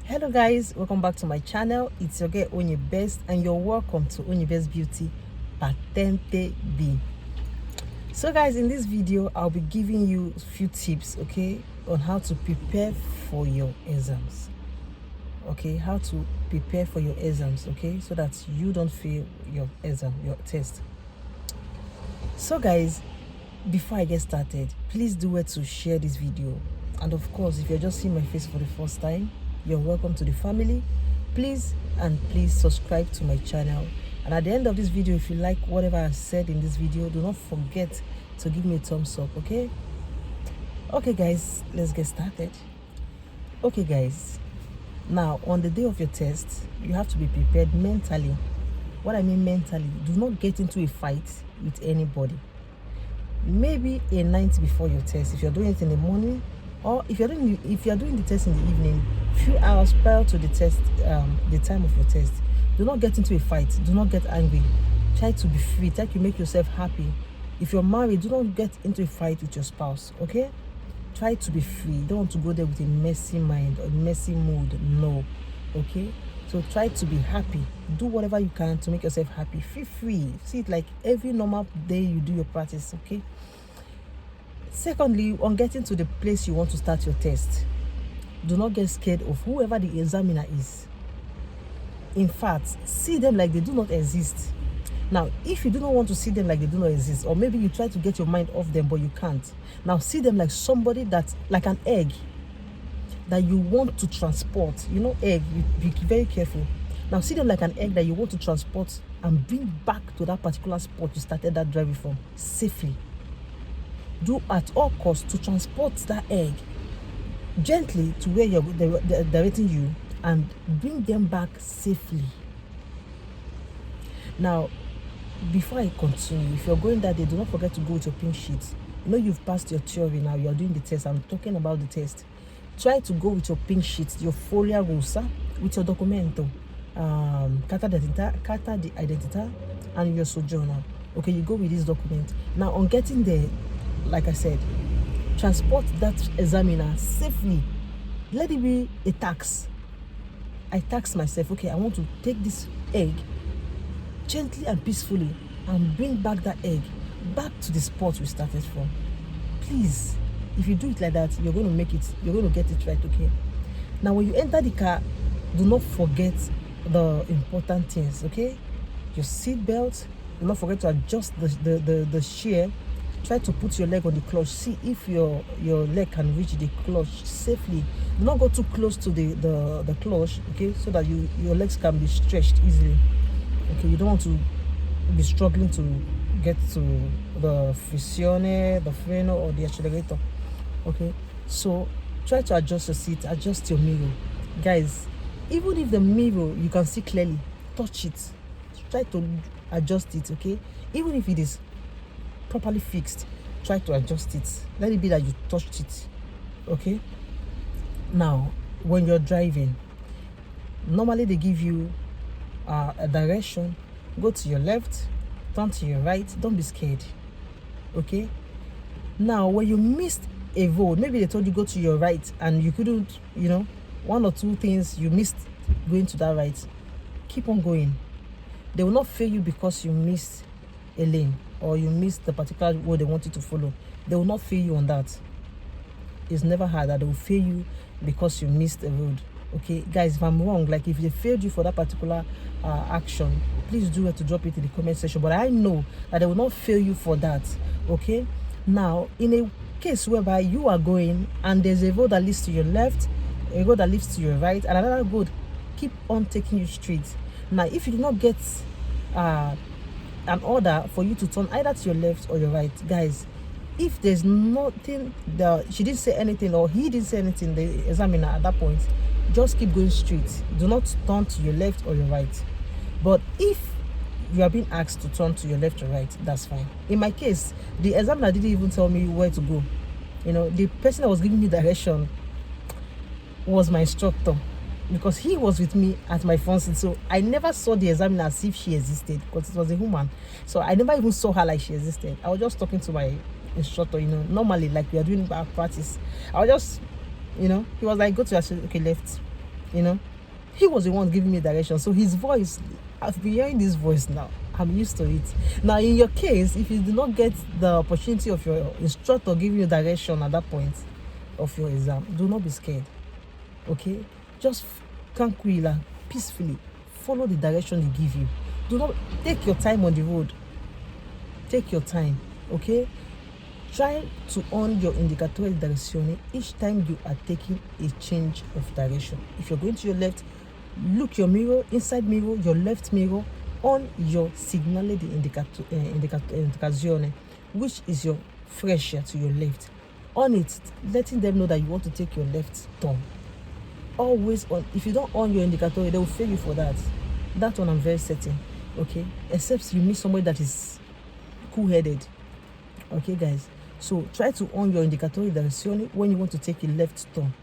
Hello guys, welcome back to my channel. It's your girl Onye Best and you're welcome to Onye Best Beauty Patente B. So guys, in this video I'll be giving you a few tips, okay, on how to prepare for your exams. Okay, how to prepare for your exams, okay, so that you don't fail your exam, your test. So guys, before I get started, please do well to share this video. And of course, if you're just seeing my face for the first time, you're welcome to the family. Please subscribe to my channel. And at the end of this video, if you like whatever I said in this video, do not forget to give me a thumbs up, okay? Okay guys, let's get started. Okay guys, now on the day of your test, you have to be prepared mentally. What I mean mentally, do not get into a fight with anybody. Maybe a night before your test, if you're doing it in the morning, or if you're doing the test in the evening, few hours prior to the test, the time of your test, do not get into a fight. Do not get angry. Try to be free. Try to make yourself happy. If you're married, do not get into a fight with your spouse, okay? Try to be free. You don't want to go there with a messy mind or messy mood. No, okay? So try to be happy. Do whatever you can to make yourself happy. Feel free. See it like every normal day you do your practice, okay? Secondly, on getting to the place you want to start your test, do not get scared of whoever the examiner is. In fact, see them like they do not exist. Now, if you do not want to see them like they do not exist, or maybe you try to get your mind off them but you can't, now see them like somebody that's like an egg that you want to transport. You know, egg, be very careful. Now see them like an egg that you want to transport and bring back to that particular spot you started that driving from safely. Do at all costs to transport that egg gently to where they're directing you and bring them back safely. Now, before I continue, if you're going that day, do not forget to go with your pink sheet. You know you've passed your theory now, you're doing the test. I'm talking about the test. Try to go with your pink sheet, your folia rosa, with your documento, carta di identità, and your sojourner. Okay, you go with this document. Now, on getting there, like I said, transport that examiner safely. Let it be a tax. I tax myself, okay, I want to take this egg gently and peacefully and bring back that egg back to the spot we started from. Please, if you do it like that, you're going to make it, you're going to get it right, okay? Now, when you enter the car, do not forget the important things, okay? Your seat belt, do not forget to adjust the shear. Try to put your leg on the clutch. See if your leg can reach the clutch safely. Do not go too close to the clutch, okay, so that your legs can be stretched easily. Okay, you don't want to be struggling to get to the frizione, the freno, or the accelerator. Okay, so try to adjust your seat, adjust your mirror. Guys, even if the mirror you can see clearly, touch it. Try to adjust it, okay? Even if it is properly fixed, try to adjust it. Let it be that you touched it, okay? Now, when you're driving, normally they give you a direction. Go to your left, turn to your right. Don't be scared, okay? Now, when you missed a road, maybe they told you go to your right and you couldn't, you know, one or two things you missed going to that right, keep on going. They will not fail you because you missed a lane or you missed the particular road they want you to follow. They will not fail you on that. It's never hard that they will fail you because you missed a road, okay? Guys, if I'm wrong, like if they failed you for that particular action, please do it to drop it in the comment section. But I know that they will not fail you for that, okay? Now, in a case whereby you are going and there's a road that leads to your left, a road that leads to your right, and another road keep on taking you straight. Now, if you do not get an order for you to turn either to your left or your right, guys, if there's nothing that she didn't say anything or he didn't say anything, the examiner at that point, just keep going straight. Do not turn to your left or your right. But if you are being asked to turn to your left or right, that's fine. In my case, the examiner didn't even tell me where to go. You know, the person that was giving me direction was my instructor, because he was with me at my front seat. So I never saw the examiner as if she existed, because it was a woman. So I never even saw her like she existed. I was just talking to my instructor, you know, normally like we are doing our practice. I was just, you know, he was like, go to your, okay, left. you know. He was the one giving me direction. So his voice, I've been hearing this voice now. I'm used to it. Now, in your case, if you do not get the opportunity of your instructor giving you direction at that point of your exam, do not be scared. Okay? Just tranquilly, peacefully follow the direction they give you. Do not take your time on the road. Take your time. Okay? Try to on your indicatore di direzione each time you are taking a change of direction. If you're going to your left, look your mirror, inside mirror, your left mirror, on your segnale di indicazione, which is your fresher to your left. On it, letting them know that you want to take your left turn. Always on. If you don't on your indicator, they will fail you for that. That one I'm very certain. Okay? Except you meet somebody that is cool-headed. Okay, guys? So try to on your indicator di direzione when you want to take a left turn.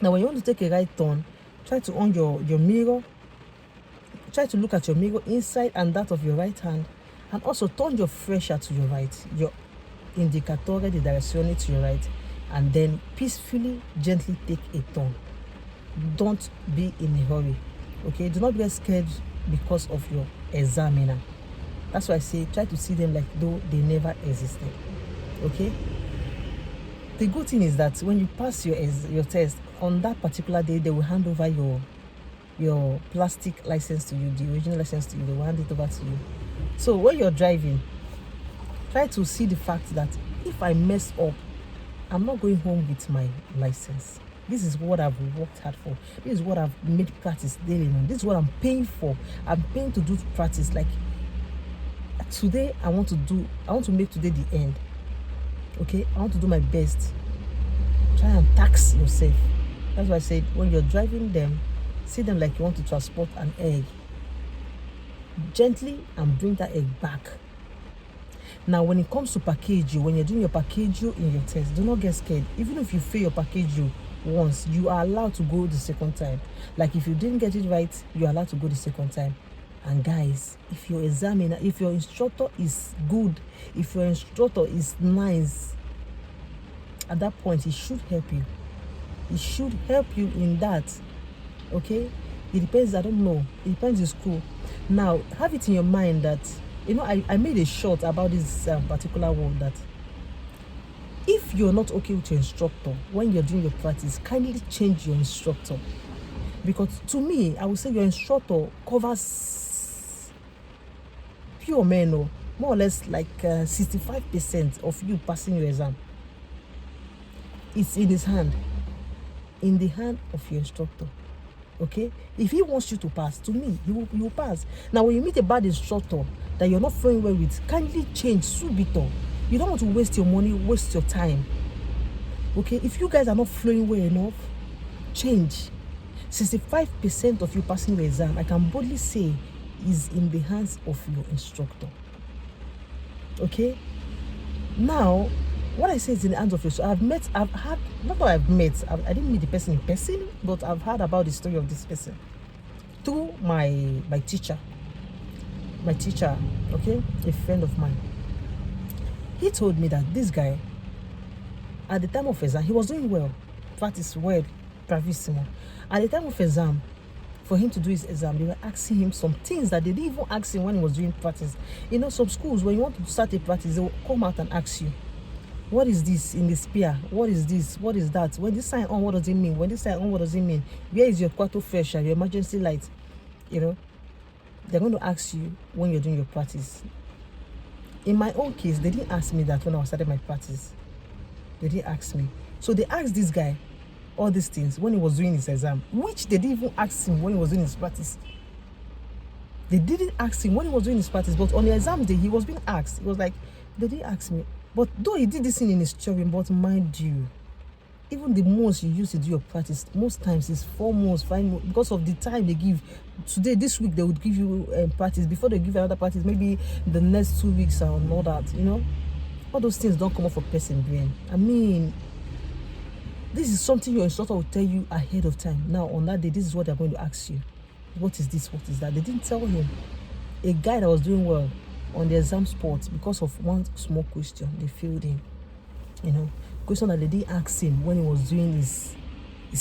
Now, when you want to take a right turn, try to on your mirror. Try to look at your mirror inside and that of your right hand, and also turn your fresher to your right, your indicatore di direzione to your right, and then peacefully, gently take a turn. Don't be in a hurry. Okay? Do not get scared because of your examiner. That's why I say try to see them like though they never existed. Okay? The good thing is that when you pass your test on that particular day, they will hand over your plastic license to you, the original license to you. They will hand it over to you. So when you're driving, try to see the fact that if I mess up, I'm not going home with my license. This is what I've worked hard for. This is what I've made practice daily on. This is what I'm paying for. I'm paying to do practice. Like today, I want to make today the end. Okay? I want to do my best. Try and tax yourself. That's why I said when you're driving them, see them like you want to transport an egg. Gently and bring that egg back. Now, when it comes to package you, when you're doing your package you in your test, do not get scared. Even if you fail your package you once, you are allowed to go the second time. Like if you didn't get it right, you're allowed to go the second time. And guys, if your examiner, if your instructor is good, if your instructor is nice, at that point, he should help you. He should help you in that. Okay? It depends, I don't know. It depends in school. Now, have it in your mind that, you know, I made a short about this particular one that if you're not okay with your instructor when you're doing your practice, kindly change your instructor. Because to me, I would say your instructor covers pure men, more or less like 65% of you passing your exam. It's in his hand. In the hand of your instructor. Okay? If he wants you to pass, to me, you will pass. Now, when you meet a bad instructor that you're not flowing well with, kindly change subito. You don't want to waste your money, waste your time. Okay? If you guys are not flowing well enough, change. 65% of you passing the exam, I can boldly say, is in the hands of your instructor. Okay? Now, what I say is in the hands of your instructor. I didn't meet the person in person, but I've heard about the story of this person through my teacher. My teacher, okay, a friend of mine. He told me that this guy, at the time of exam, he was doing well. Practice well, bravissimo. At the time of exam, for him to do his exam, they were asking him some things that they didn't even ask him when he was doing practice. You know, some schools, when you want to start a practice, they will come out and ask you, what is this in the spear? What is this? What is that? When this sign on, what does it mean? When this sign on, what does it mean? Where is your quarto fresher, your emergency light? You know, they're going to ask you when you're doing your practice. In my own case, they didn't ask me that when I started my practice. They didn't ask me. So they asked this guy all these things when he was doing his exam, which they didn't even ask him when he was doing his practice. They didn't ask him when he was doing his practice, but on the exam day, he was being asked. He was like, they didn't ask me. But though he did this thing in his theory, but mind you, even the months you use to do your practice, most times it's 4 months, 5 months, because of the time they give. Today, this week, they would give you practice. Before they give another practice, maybe the next 2 weeks and all that, you know. All those things don't come up for person brain. I mean, this is something your instructor will tell you ahead of time. Now, on that day, this is what they're going to ask you. What is this? What is that? They didn't tell him. A guy that was doing well on the exam spot, because of one small question, they failed him. You know, question that they didn't ask him when he was doing his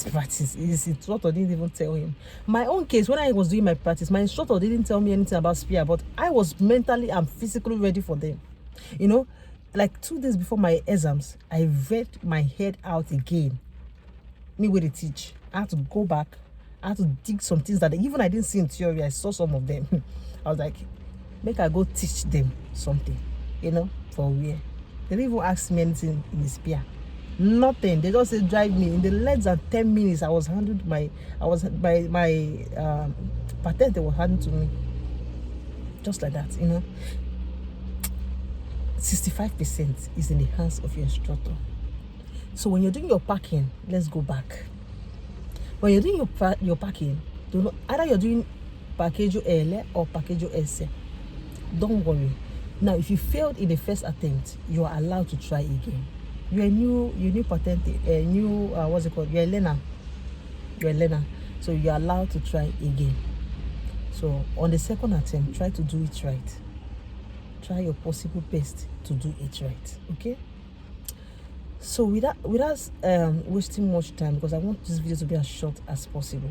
his practice. His instructor didn't even tell him. My own case, when I was doing my practice, my instructor didn't tell me anything about spear, but I was mentally and physically ready for them. You know, like 2 days before my exams, I read my head out again. Me with the teach. I had to go back. I had to dig some things that even I didn't see in theory. I saw some of them. I was like, make I go teach them something, you know, for where. They didn't even ask me anything in the spear. Nothing. They just said drive me. In the less than 10 minutes, I was handed my patente was handed to me. Just like that, you know. 65% is in the hands of your instructor. So when you're doing your parking, let's go back. When you're doing your parking, do not, either you're doing Parquejo L or Parquejo S. Don't worry. Now, if you failed in the first attempt, you are allowed to try again. You're a new patente, a new what's it called? You're a learner. You're a learner, so you're allowed to try again. So on the second attempt, try to do it right. Try your possible best to do it right. Okay. So without wasting much time, because I want this video to be as short as possible.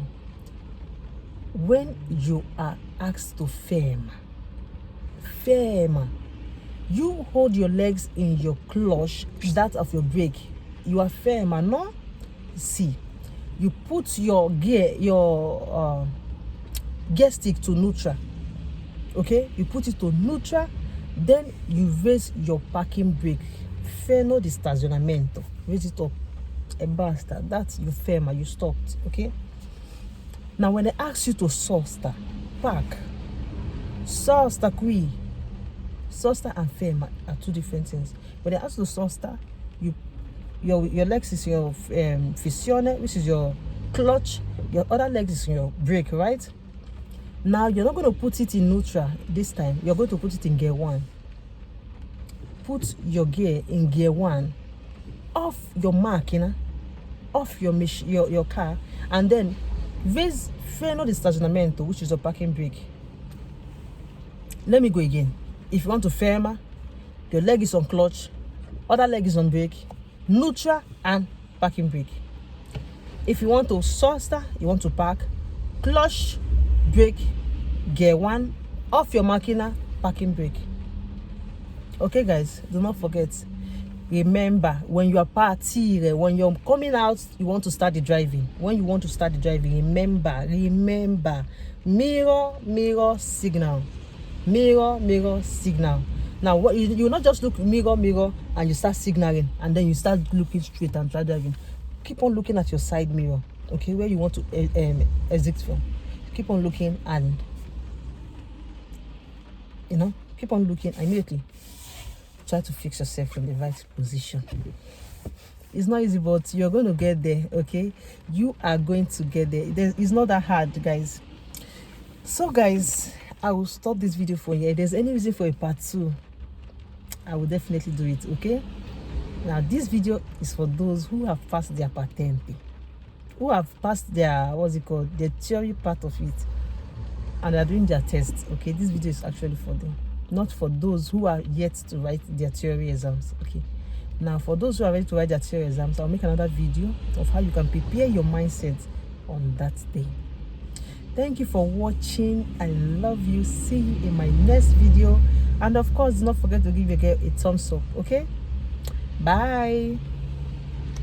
When you are asked to firm, you hold your legs in your clutch, that of your brake. You are firm, no? See, you put your gear stick to neutral. Okay, you put it to neutral, then you raise your parking brake. Freno di stazionamento. Raise it up. E basta. That's you ferma. You stopped. Okay. Now, when they ask you to sosta, park. Sosta qui. Sosta and ferma are 2 different things. When they ask you to sosta, your legs is your fissione, which is your clutch. Your other legs is your brake, right? Now you're not going to put it in neutral this time. You're going to put it in gear 1. Put your gear in gear 1, off your macchina, off your car, and then raise freno di stazionamento, which is your parking brake. Let me go again. If you want to ferma, your leg is on clutch, other leg is on brake, neutral and parking brake. If you want to sosta, you want to park, clutch, brake, gear 1, off your macchina, parking brake. Okay, guys, do not forget. Remember, when you are partire, when you're coming out, you want to start the driving. When you want to start the driving, remember, mirror, signal. Mirror, signal. Now, what you not just look mirror, and you start signaling, and then you start looking straight and try driving. Keep on looking at your side mirror, okay, where you want to exit from. Keep on looking, and you know, keep on looking immediately. Try to fix yourself in the right position. It's not easy, but you're going to get there. Okay, you are going to get there. It's not that hard, guys. So guys, I will stop this video for you. If there's any reason for a part 2, I will definitely do it. Okay, now this video is for those who have passed their patente, who have passed their the theory part of it, and are doing their tests. Okay, this video is actually for them, not for those who are yet to write their theory exams. Okay, now for those who are ready to write their theory exams, I'll make another video of how you can prepare your mindset on that day. Thank you for watching. I love you. See you in my next video, and of course, do not forget to give your girl a thumbs up. Okay, bye.